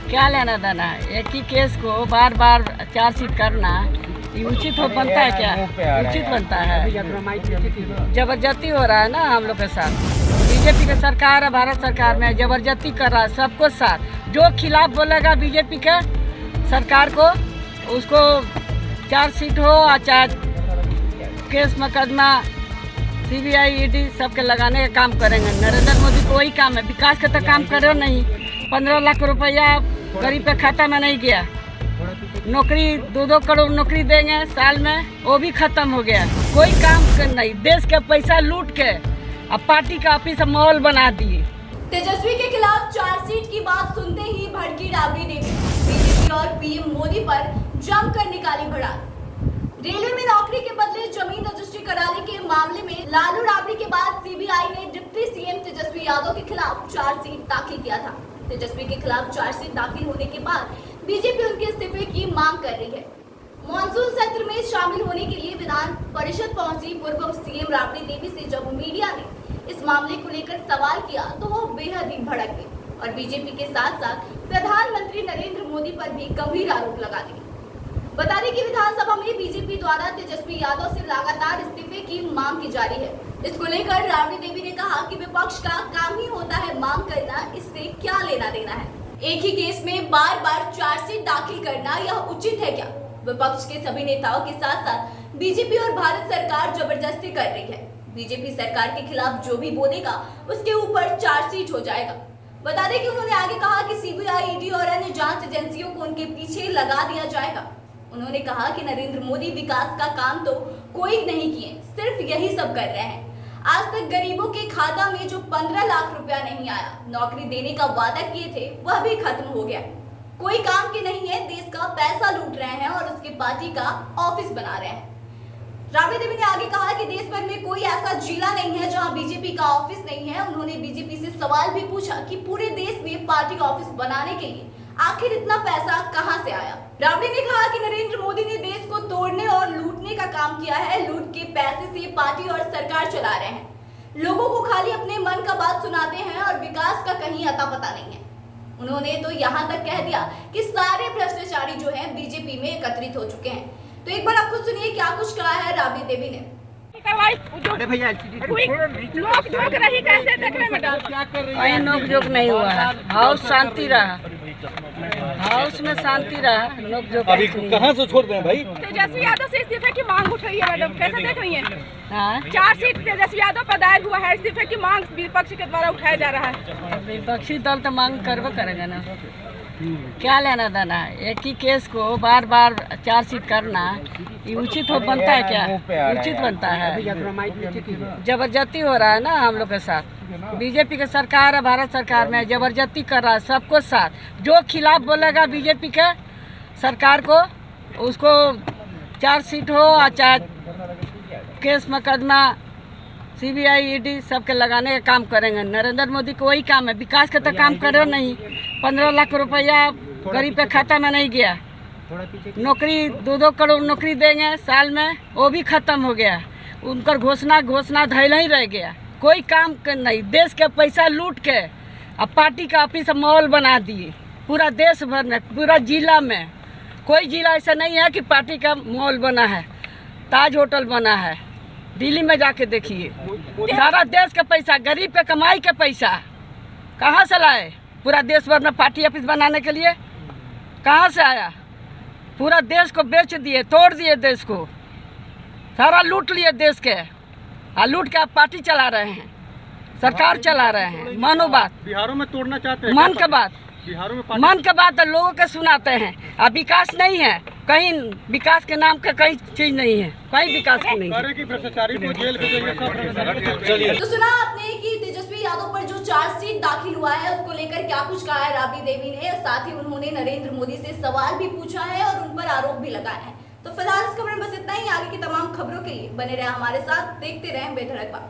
क्या लेना देना है? एक ही केस को बार बार चार्जशीट करना ये उचित हो बनता है क्या? उचित बनता है? जबरदस्ती हो रहा है ना हम लोग के साथ। बीजेपी की सरकार है, भारत सरकार में जबरदस्ती कर रहा है सबको साथ। जो खिलाफ बोलेगा बीजेपी के सरकार को उसको चार्जशीट हो और चाहे केस मुकदमा CBI ED सबके लगाने का काम करेंगे। नरेंद्र मोदी को वही काम है, विकास का तो काम करे नहीं। 15 लाख रुपया गरीब के खाता में नहीं गया। नौकरी 2-2 करोड़ नौकरी देंगे साल में, वो भी खत्म हो गया। कोई काम कर नहीं, देश के पैसा लूट के अब पार्टी का ऑफिस माहौल बना दिए। तेजस्वी के खिलाफ चार्जशीट की बात सुनते ही भड़की राबड़ी देवी। बीजेपी और PM मोदी पर जमकर निकाली भड़ास। रेलवे में नौकरी के बदले जमीन रजिस्ट्री कराने के मामले में लालू राबड़ी के बाद CBI ने डिप्टी CM तेजस्वी यादव के खिलाफ चार्जशीट दाखिल किया था। तेजस्वी के खिलाफ चार्जशीट दाखिल होने के बाद बीजेपी उनके इस्तीफे की मांग कर रही है। मॉनसून सत्र में शामिल होने के लिए विधान परिषद पहुंची पूर्व CM राबड़ी देवी से जब मीडिया ने इस मामले को लेकर सवाल किया तो वो बेहद ही भड़क गई और बीजेपी के साथ साथ प्रधानमंत्री नरेंद्र मोदी पर भी गंभीर आरोप लगा दिए। बता दें कि विधानसभा में बीजेपी द्वारा तेजस्वी यादव से लगातार इस्तीफे की मांग की जा रही है। इसको लेकर राबड़ी देवी ने कहा कि विपक्ष का काम ही होता है मांग करना, इससे क्या लेना देना है। एक ही केस में बार बार चार्जशीट दाखिल करना यह उचित है क्या? विपक्ष के सभी नेताओं के साथ साथ बीजेपी और भारत सरकार जबरदस्ती कर रही है। बीजेपी सरकार के खिलाफ जो भी बोलेगा उसके ऊपर चार्जशीट हो जाएगा। बता दें कि उन्होंने आगे कहा कि CBI ED और अन्य जांच एजेंसियों को उनके पीछे लगा दिया जाएगा। उन्होंने कहा कि नरेंद्र मोदी विकास का काम तो कोई नहीं किए, सिर्फ यही सब कर रहे हैं। आज तक गरीबों के खाता में जो 15 लाख रुपया नहीं आया, नौकरी देने का वादा किए थे वह भी खत्म हो गया। कोई काम के नहीं है, देश का पैसा लूट रहे हैं और उसके पार्टी का ऑफिस बना रहे हैं। राबड़ी देवी ने आगे कहा कि देश भर में कोई ऐसा जिला नहीं है जहां बीजेपी का ऑफिस नहीं है। उन्होंने बीजेपी से सवाल भी पूछा कि पूरे देश में पार्टी का ऑफिस बनाने के लिए आखिर इतना पैसा कहां से आया। राबड़ी ने कहा कि नरेंद्र मोदी ने देश को तोड़ने और लूटने का काम किया है। लूट के पैसे से पार्टी और सरकार चला रहे हैं। लोगों को खाली अपने मन का बात सुनाते हैं और विकास का कहीं अता पता नहीं है। उन्होंने तो यहाँ तक कह दिया कि सारे भ्रष्टाचारी जो हैं बीजेपी में एकत्रित हो चुके हैं। तो एक बार आप खुद सुनिए क्या कुछ कहा है राबड़ी देवी ने। नोक झोंक रही कैसे देखने में डर? कहीं नोक झोंक नहीं हुआ है, हाउस शांति रहा, हाउस में शांति रहा, नोक झोंक अभी कहाँ से छोड़ दें भाई? तेजस्वी यादव से इस्तीफे की मांग उठ रही है मैडम, कैसे देख रही हैं? हाँ? चार्जशीट तेजस्वी यादव पर दायर हुआ है, इस्तीफे की मांग विपक्ष के द्वारा उठाया जा रहा है। विपक्षी दल तो मांग करबो करेगा ना। क्या लेना देना है? एक ही केस को बार बार चार्जशीट करना ये उचित हो बनता है क्या? उचित बनता है? जबरदस्ती हो रहा है ना हम लोग के साथ। बीजेपी की सरकार है, भारत सरकार में जबरदस्ती कर रहा है सबको साथ। जो खिलाफ बोलेगा बीजेपी के सरकार को उसको चार्जशीट हो और चाहे केस मुकदमा CBI ED सबके लगाने का काम करेंगे। नरेंद्र मोदी को वही काम है, विकास का तो काम करे नहीं। 15 लाख रुपया गरीब के खाता में नहीं गया। नौकरी 2-2 करोड़ नौकरी देंगे साल में, वो भी खत्म हो गया। उनकर घोषणा धैल ही रह गया। कोई काम कर नहीं, देश के पैसा लूट के अब पार्टी का ऑफिस माहौल बना दिए। पूरा देश भर में, पूरा जिला में कोई जिला ऐसा नहीं है कि पार्टी का माहौल बना है। ताज होटल बना है, दिल्ली में जाके देखिए। सारा देश का पैसा, गरीब के कमाई के पैसा कहाँ से लाए? पूरा देश भर में पार्टी ऑफिस बनाने के लिए कहाँ से आया? पूरा देश को बेच दिए, तोड़ दिए देश को, सारा लूट लिए देश के। लूट के आप पार्टी चला रहे हैं, सरकार चला रहे हैं। मानो बात, बिहारों में तोड़ना चाहते हैं। मन का बात, बिहारों में मन का बात लोगों के सुनाते हैं। अब विकास नहीं है कहीं, विकास के नाम का कहीं चीज नहीं है, कहीं विकास की नहीं है। भ्रष्टाचारी को जेल भेजेंगे। तो सुना आपने कि तेजस्वी यादव पर जो चार्जशीट दाखिल हुआ है उसको लेकर क्या कुछ कहा है राबड़ी देवी ने। साथ ही उन्होंने नरेंद्र मोदी से सवाल भी पूछा है और उन पर आरोप भी लगाए हैं। तो फिलहाल इस खबर में बस इतना ही। आगे की तमाम खबरों के लिए बने रहे हमारे साथ, देखते रहें बेधड़क बात।